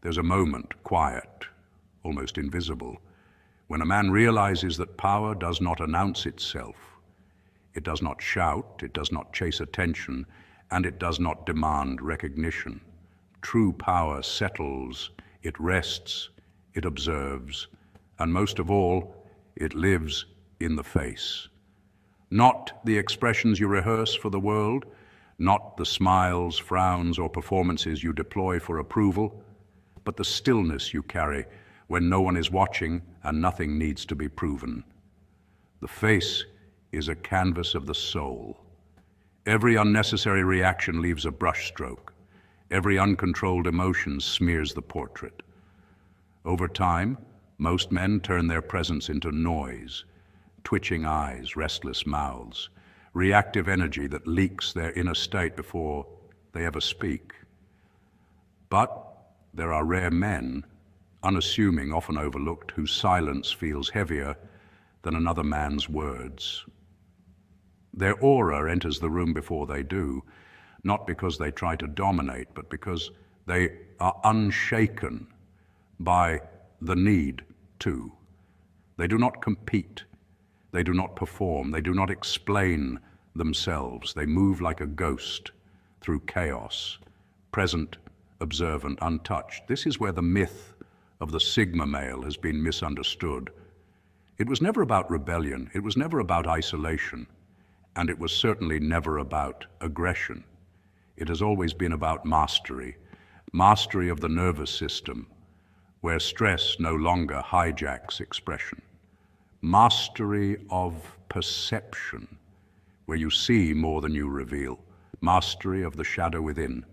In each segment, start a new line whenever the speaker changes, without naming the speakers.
There's a moment, quiet, almost invisible, when a man realizes that power does not announce itself. It does not shout, it does not chase attention, and it does not demand recognition. True power settles, it rests, it observes, and most of all, it lives in the face. Not the expressions you rehearse for the world, not the smiles, frowns, or performances you deploy for approval, but the stillness you carry when no one is watching and nothing needs to be proven. The face is a canvas of the soul. Every unnecessary reaction leaves a brushstroke. Every uncontrolled emotion smears the portrait. Over time, most men turn their presence into noise, twitching eyes, restless mouths, reactive energy that leaks their inner state before they ever speak. But there are rare men, unassuming, often overlooked, whose silence feels heavier than another man's words. Their aura enters the room before they do, not because they try to dominate, but because they are unshaken by the need to. They do not compete. They do not perform. They do not explain themselves. They move like a ghost through chaos, present, observant, untouched. This is where the myth of the Sigma male has been misunderstood. It was never about rebellion. It was never about isolation. And it was certainly never about aggression. It has always been about mastery, mastery of the nervous system, where stress no longer hijacks expression. Mastery of perception, where you see more than you reveal. Mastery of the shadow within,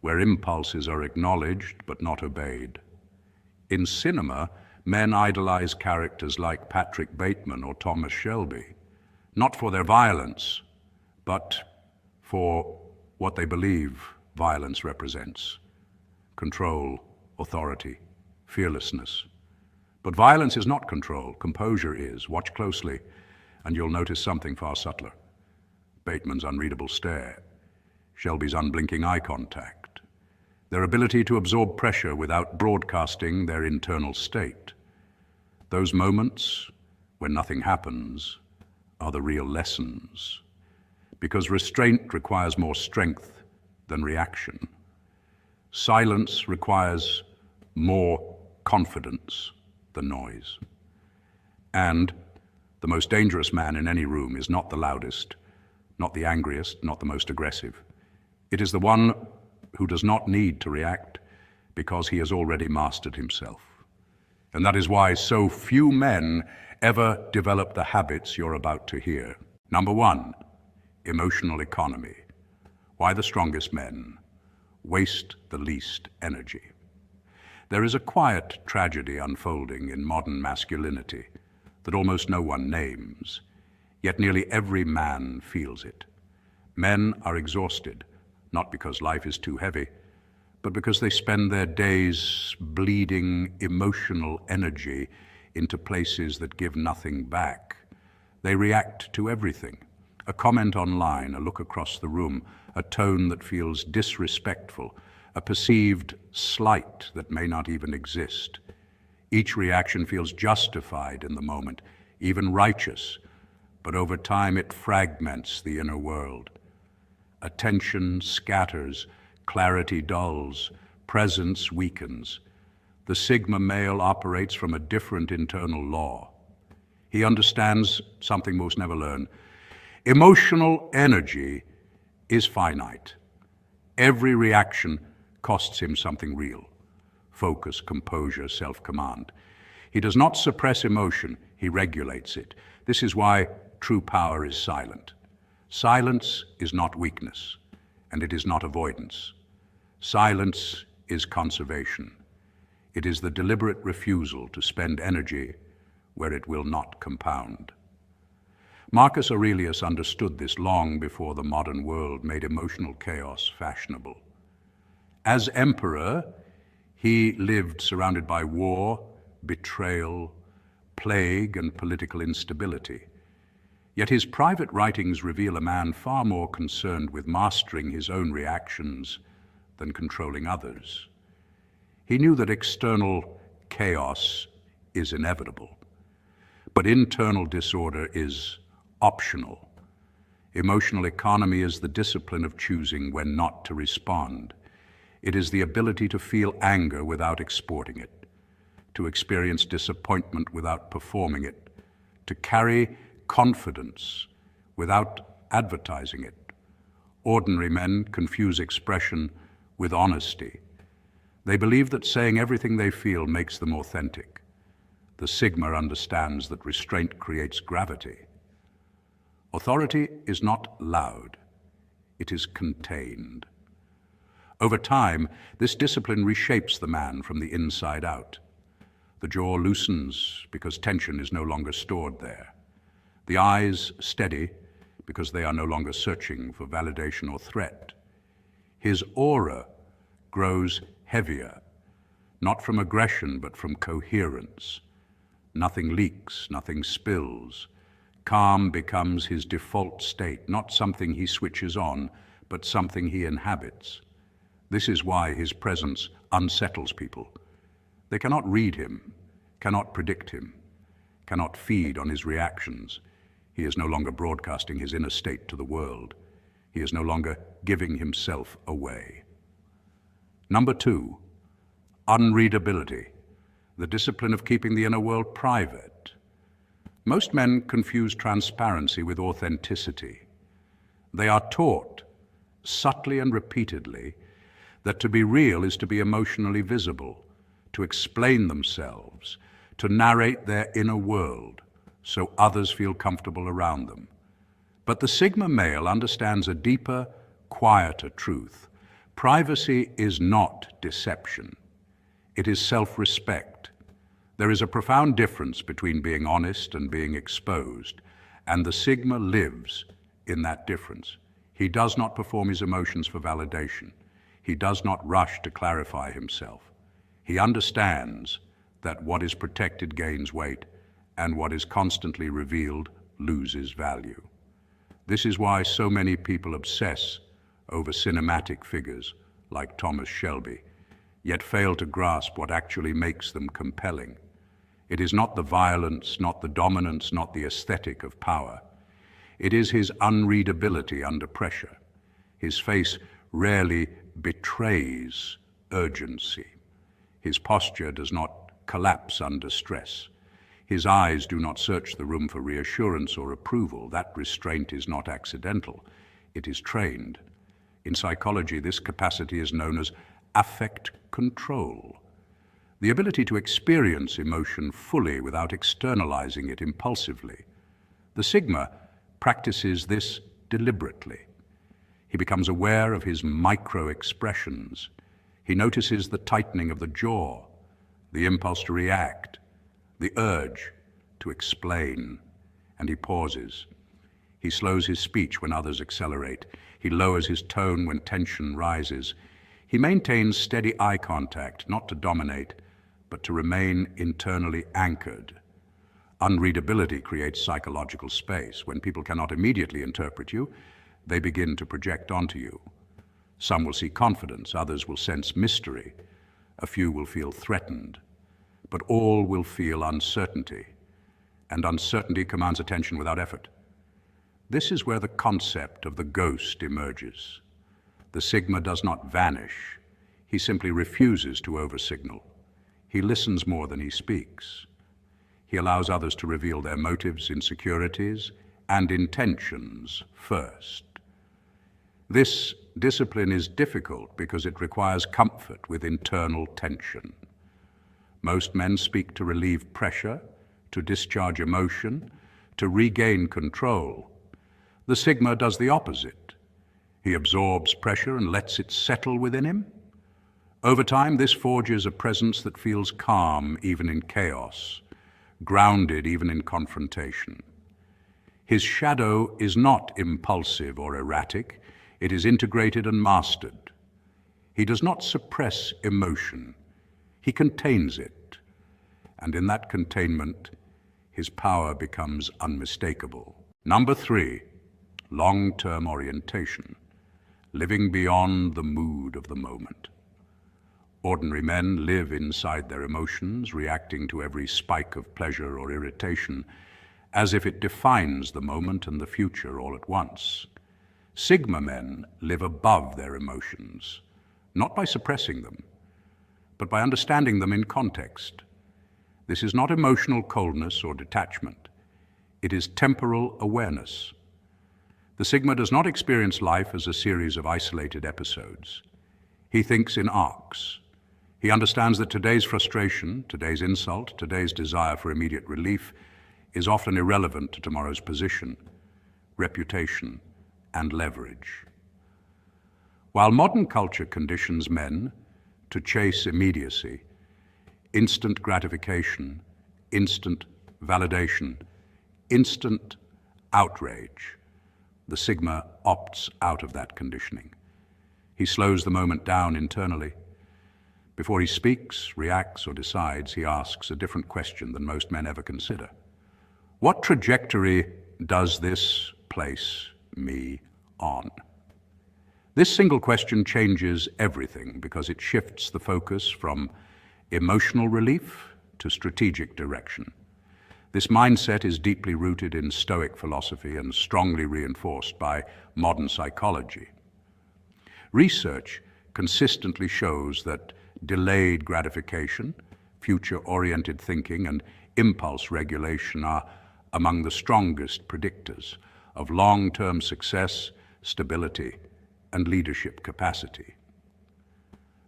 where impulses are acknowledged but not obeyed. In cinema, men idolize characters like Patrick Bateman or Thomas Shelby, not for their violence, but for what they believe violence represents: control, authority, fearlessness. But violence is not control, composure is. Watch closely, and you'll notice something far subtler. Bateman's unreadable stare, Shelby's unblinking eye contact, their ability to absorb pressure without broadcasting their internal state. Those moments when nothing happens are the real lessons, because restraint requires more strength than reaction. Silence requires more confidence than noise. And the most dangerous man in any room is not the loudest, not the angriest, not the most aggressive. It is the one who does not need to react because he has already mastered himself. And that is why so few men ever develop the habits you're about to hear. Number one, emotional economy. Why the strongest men waste the least energy. There is a quiet tragedy unfolding in modern masculinity that almost no one names, yet nearly every man feels it. Men are exhausted, not because life is too heavy, but because they spend their days bleeding emotional energy into places that give nothing back. They react to everything. A comment online, a look across the room, a tone that feels disrespectful, a perceived slight that may not even exist. Each reaction feels justified in the moment, even righteous, but over time it fragments the inner world. Attention scatters, clarity dulls, presence weakens. The Sigma male operates from a different internal law. He understands something most never learn. Emotional energy is finite. Every reaction costs him something real: focus, composure, self-command. He does not suppress emotion, he regulates it. This is why true power is silent. Silence is not weakness, and it is not avoidance. Silence is conservation. It is the deliberate refusal to spend energy where it will not compound. Marcus Aurelius understood this long before the modern world made emotional chaos fashionable. As emperor, he lived surrounded by war, betrayal, plague, and political instability. Yet his private writings reveal a man far more concerned with mastering his own reactions than controlling others. He knew that external chaos is inevitable, but internal disorder is optional. Emotional economy is the discipline of choosing when not to respond. It is the ability to feel anger without exporting it, to experience disappointment without performing it, to carry confidence without advertising it. Ordinary men confuse expression with honesty. They believe that saying everything they feel makes them authentic. The Sigma understands that restraint creates gravity. Authority is not loud, it is contained. Over time, this discipline reshapes the man from the inside out. The jaw loosens because tension is no longer stored there. The eyes steady because they are no longer searching for validation or threat. His aura grows heavier, not from aggression but from coherence. Nothing leaks, nothing spills. Calm becomes his default state, not something he switches on, but something he inhabits. This is why his presence unsettles people. They cannot read him, cannot predict him, cannot feed on his reactions. He is no longer broadcasting his inner state to the world. He is no longer giving himself away. Number 2, unreadability, the discipline of keeping the inner world private. Most men confuse transparency with authenticity. They are taught, subtly and repeatedly, that to be real is to be emotionally visible, to explain themselves, to narrate their inner world so others feel comfortable around them. But the Sigma male understands a deeper, quieter truth. Privacy is not deception. It is self-respect. There is a profound difference between being honest and being exposed, and the Sigma lives in that difference. He does not perform his emotions for validation. He does not rush to clarify himself. He understands that what is protected gains weight, and what is constantly revealed loses value. This is why so many people obsess over cinematic figures like Thomas Shelby, yet fail to grasp what actually makes them compelling. It is not the violence, not the dominance, not the aesthetic of power. It is his unreadability under pressure. His face rarely betrays urgency. His posture does not collapse under stress. His eyes do not search the room for reassurance or approval. That restraint is not accidental. It is trained. In psychology, this capacity is known as affect control. The ability to experience emotion fully without externalizing it impulsively. The Sigma practices this deliberately. He becomes aware of his micro-expressions. He notices the tightening of the jaw, the impulse to react, the urge to explain, and he pauses. He slows his speech when others accelerate. He lowers his tone when tension rises. He maintains steady eye contact, not to dominate, but to remain internally anchored. Unreadability creates psychological space. When people cannot immediately interpret you, they begin to project onto you. Some will see confidence, others will sense mystery, a few will feel threatened, but all will feel uncertainty, and uncertainty commands attention without effort. This is where the concept of the ghost emerges. The Sigma does not vanish. He simply refuses to oversignal. He listens more than he speaks. He allows others to reveal their motives, insecurities, and intentions first. This discipline is difficult because it requires comfort with internal tension. Most men speak to relieve pressure, to discharge emotion, to regain control. The Sigma does the opposite. He absorbs pressure and lets it settle within him. Over time, this forges a presence that feels calm even in chaos, grounded even in confrontation. His shadow is not impulsive or erratic. It is integrated and mastered. He does not suppress emotion. He contains it. And in that containment, his power becomes unmistakable. Number 3, long-term orientation, living beyond the mood of the moment. Ordinary men live inside their emotions, reacting to every spike of pleasure or irritation, as if it defines the moment and the future all at once. Sigma men live above their emotions, not by suppressing them, but by understanding them in context. This is not emotional coldness or detachment. It is temporal awareness. The Sigma does not experience life as a series of isolated episodes. He thinks in arcs. He understands that today's frustration, today's insult, today's desire for immediate relief is often irrelevant to tomorrow's position, reputation, and leverage. While modern culture conditions men to chase immediacy, instant gratification, instant validation, instant outrage, the Sigma opts out of that conditioning. He slows the moment down internally. Before he speaks, reacts, or decides, he asks a different question than most men ever consider. What trajectory does this place me on? This single question changes everything because it shifts the focus from emotional relief to strategic direction. This mindset is deeply rooted in Stoic philosophy and strongly reinforced by modern psychology. Research consistently shows that delayed gratification, future-oriented thinking, and impulse regulation are among the strongest predictors of long-term success, stability, and leadership capacity.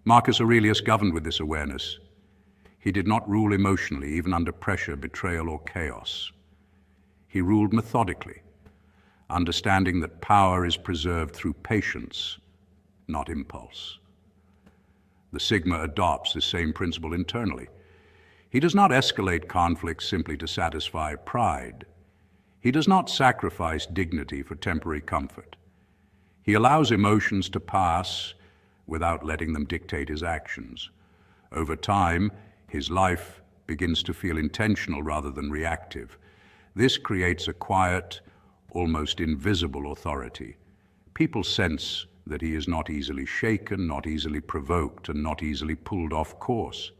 Marcus Aurelius governed with this awareness. He did not rule emotionally, even under pressure, betrayal, or chaos. He ruled methodically, understanding that power is preserved through patience, not impulse. The Sigma adopts this same principle internally. He does not escalate conflicts simply to satisfy pride. He does not sacrifice dignity for temporary comfort. He allows emotions to pass without letting them dictate his actions. Over time, his life begins to feel intentional rather than reactive. This creates a quiet, almost invisible authority. People sense that he is not easily shaken, not easily provoked, and not easily pulled off course.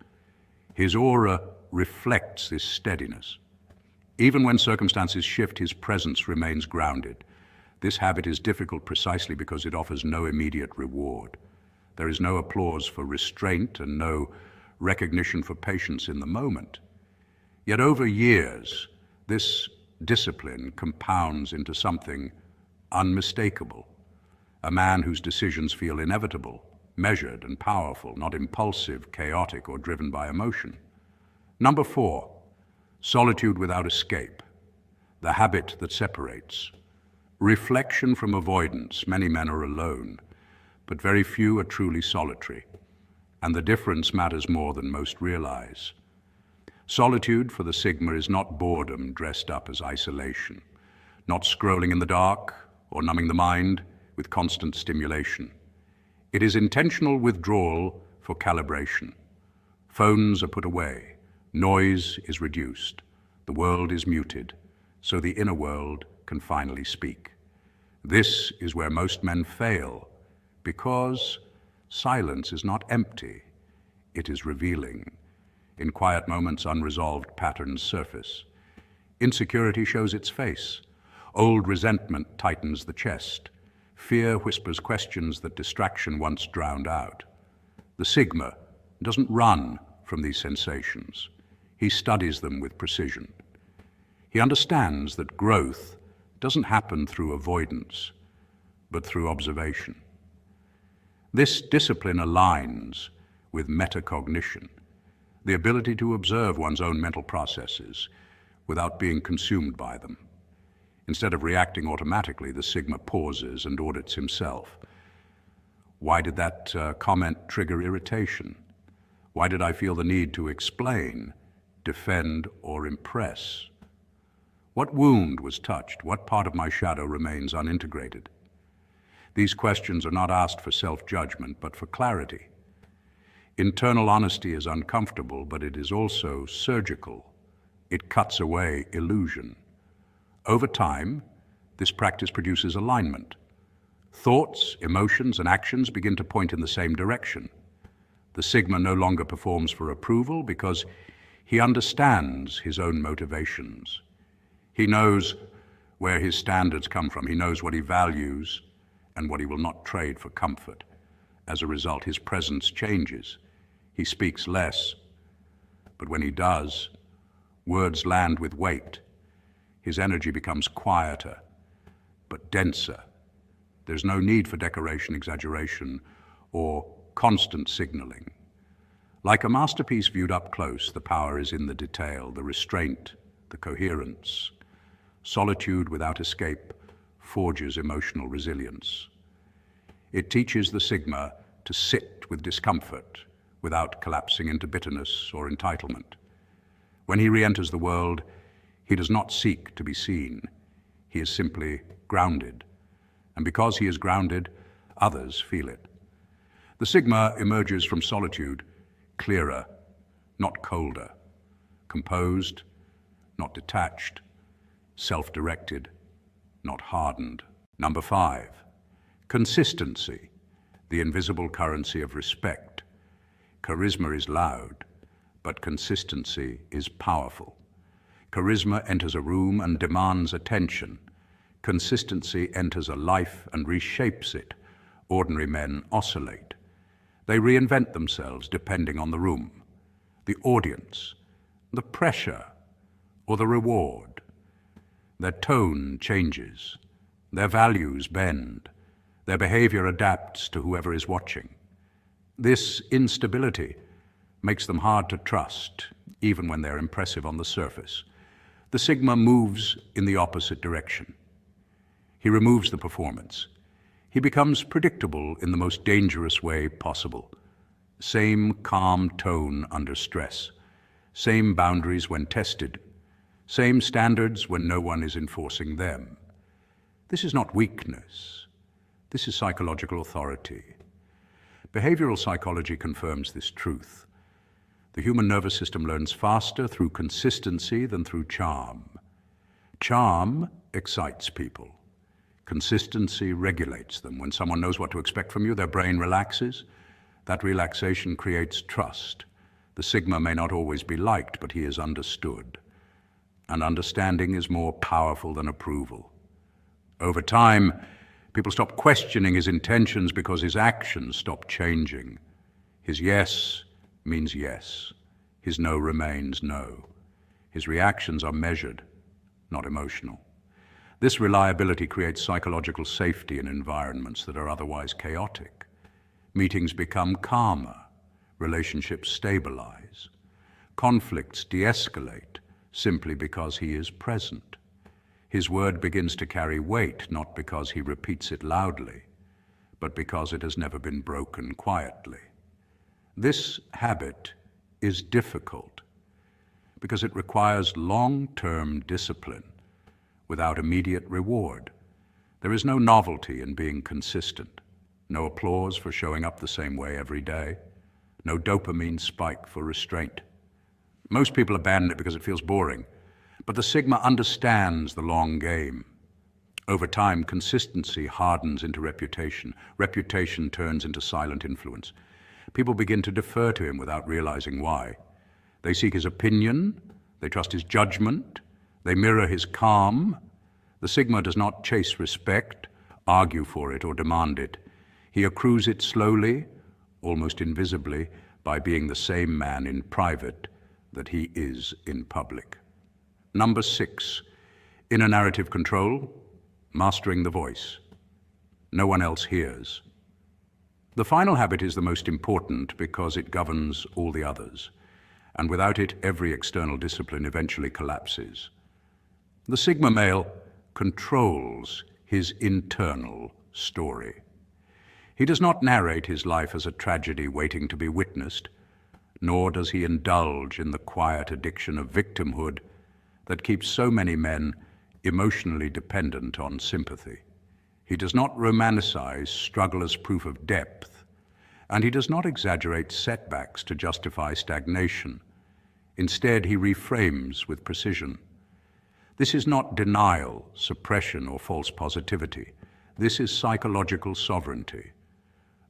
His aura reflects this steadiness. Even when circumstances shift, his presence remains grounded. This habit is difficult precisely because it offers no immediate reward. There is no applause for restraint and no recognition for patience in the moment. Yet over years, this discipline compounds into something unmistakable. A man whose decisions feel inevitable, measured and powerful, not impulsive, chaotic, or driven by emotion. Number 4, solitude without escape, the habit that separates. Reflection from avoidance. Many men are alone, but very few are truly solitary, and the difference matters more than most realize. Solitude for the Sigma is not boredom dressed up as isolation, not scrolling in the dark or numbing the mind with constant stimulation. It is intentional withdrawal for calibration. Phones are put away, noise is reduced, the world is muted, so the inner world can finally speak. This is where most men fail, because silence is not empty, it is revealing. In quiet moments, unresolved patterns surface. Insecurity shows its face. Old resentment tightens the chest. Fear whispers questions that distraction once drowned out. The Sigma doesn't run from these sensations. He studies them with precision. He understands that growth doesn't happen through avoidance, but through observation. This discipline aligns with metacognition, the ability to observe one's own mental processes without being consumed by them. Instead of reacting automatically, the Sigma pauses and audits himself. Why did that comment trigger irritation? Why did I feel the need to explain, defend, or impress? What wound was touched? What part of my shadow remains unintegrated? These questions are not asked for self-judgment, but for clarity. Internal honesty is uncomfortable, but it is also surgical. It cuts away illusion. Over time, this practice produces alignment. Thoughts, emotions, and actions begin to point in the same direction. The Sigma no longer performs for approval because he understands his own motivations. He knows where his standards come from. He knows what he values and what he will not trade for comfort. As a result, his presence changes. He speaks less, but when he does, words land with weight. His energy becomes quieter, but denser. There's no need for decoration, exaggeration, or constant signaling. Like a masterpiece viewed up close, the power is in the detail, the restraint, the coherence. Solitude without escape forges emotional resilience. It teaches the Sigma to sit with discomfort without collapsing into bitterness or entitlement. When he re-enters the world, he does not seek to be seen. He is simply grounded. And because he is grounded, others feel it. The Sigma emerges from solitude clearer, not colder, composed, not detached, self-directed, not hardened. Number 5, consistency, the invisible currency of respect. Charisma is loud, but consistency is powerful. Charisma enters a room and demands attention. Consistency enters a life and reshapes it. Ordinary men oscillate. They reinvent themselves depending on the room, the audience, the pressure, or the reward. Their tone changes. Their values bend. Their behavior adapts to whoever is watching. This instability makes them hard to trust, even when they're impressive on the surface. The Sigma moves in the opposite direction. He removes the performance. He becomes predictable in the most dangerous way possible. Same calm tone under stress. Same boundaries when tested. Same standards when no one is enforcing them. This is not weakness. This is psychological authority. Behavioral psychology confirms this truth. The human nervous system learns faster through consistency than through charm. Charm excites people. Consistency regulates them. When someone knows what to expect from you, their brain relaxes. That relaxation creates trust. The Sigma may not always be liked, but he is understood. And understanding is more powerful than approval. Over time, people stop questioning his intentions because his actions stop changing. His yes means yes. His no remains no. His reactions are measured, not emotional. This reliability creates psychological safety in environments that are otherwise chaotic. Meetings become calmer, relationships stabilize. Conflicts de-escalate simply because he is present. His word begins to carry weight, not because he repeats it loudly, but because it has never been broken quietly. This habit is difficult because it requires long-term discipline without immediate reward. There is no novelty in being consistent, no applause for showing up the same way every day, no dopamine spike for restraint. Most people abandon it because it feels boring, but the Sigma understands the long game. Over time, consistency hardens into reputation. Reputation turns into silent influence. People begin to defer to him without realizing why. They seek his opinion, they trust his judgment, they mirror his calm. The Sigma does not chase respect, argue for it, or demand it. He accrues it slowly, almost invisibly, by being the same man in private that he is in public. Number 6, inner narrative control, mastering the voice. No one else hears. The final habit is the most important because it governs all the others, and without it, every external discipline eventually collapses. The Sigma male controls his internal story. He does not narrate his life as a tragedy waiting to be witnessed, nor does he indulge in the quiet addiction of victimhood that keeps so many men emotionally dependent on sympathy. He does not romanticize struggle as proof of depth, and he does not exaggerate setbacks to justify stagnation. Instead, he reframes with precision. This is not denial, suppression, or false positivity. This is psychological sovereignty.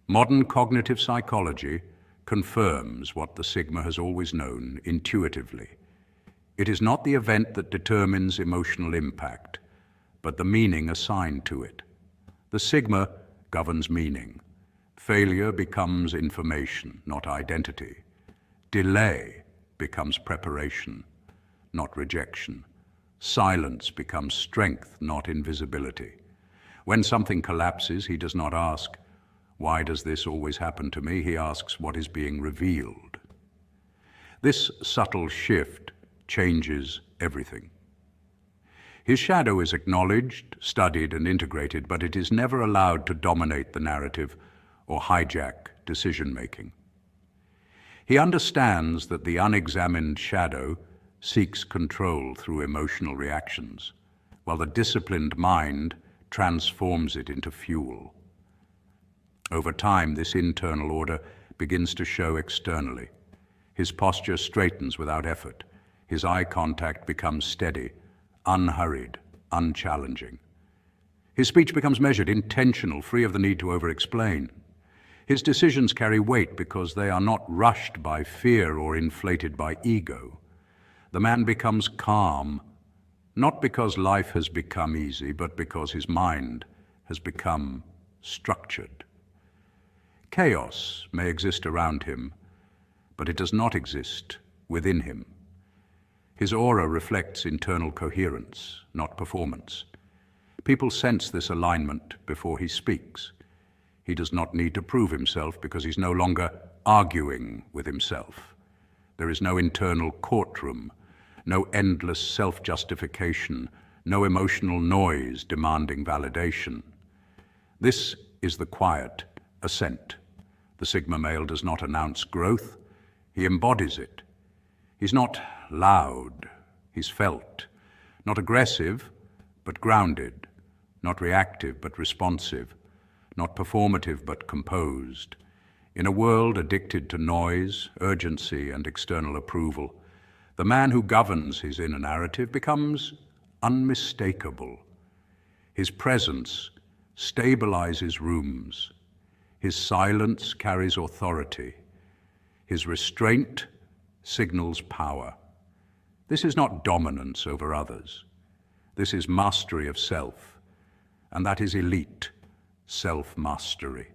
Modern cognitive psychology confirms what the sigma has always known intuitively. It is not the event that determines emotional impact, but the meaning assigned to it. The sigma governs meaning. Failure becomes information, not identity. Delay becomes preparation, not rejection. Silence becomes strength, not invisibility. When something collapses, he does not ask, "Why does this always happen to me?" He asks, "What is being revealed?" This subtle shift changes everything. His shadow is acknowledged, studied, and integrated, but it is never allowed to dominate the narrative or hijack decision-making. He understands that the unexamined shadow seeks control through emotional reactions, while the disciplined mind transforms it into fuel. Over time, this internal order begins to show externally. His posture straightens without effort. His eye contact becomes steady, unhurried, unchallenging. His speech becomes measured, intentional, free of the need to over-explain. His decisions carry weight because they are not rushed by fear or inflated by ego. The man becomes calm, not because life has become easy, but because his mind has become structured. Chaos may exist around him, but it does not exist within him. His aura reflects internal coherence, not performance. People sense this alignment before he speaks. He does not need to prove himself because he's no longer arguing with himself. There is no internal courtroom, no endless self-justification, no emotional noise demanding validation. This is the quiet ascent. The Sigma male does not announce growth, he embodies it. He's not loud, he's felt. Not aggressive, but grounded. Not reactive, but responsive. Not performative, but composed. In a world addicted to noise, urgency, and external approval, the man who governs his inner narrative becomes unmistakable. His presence stabilizes rooms. His silence carries authority. His restraint signals power. This is not dominance over others. This is mastery of self, and that is elite self-mastery.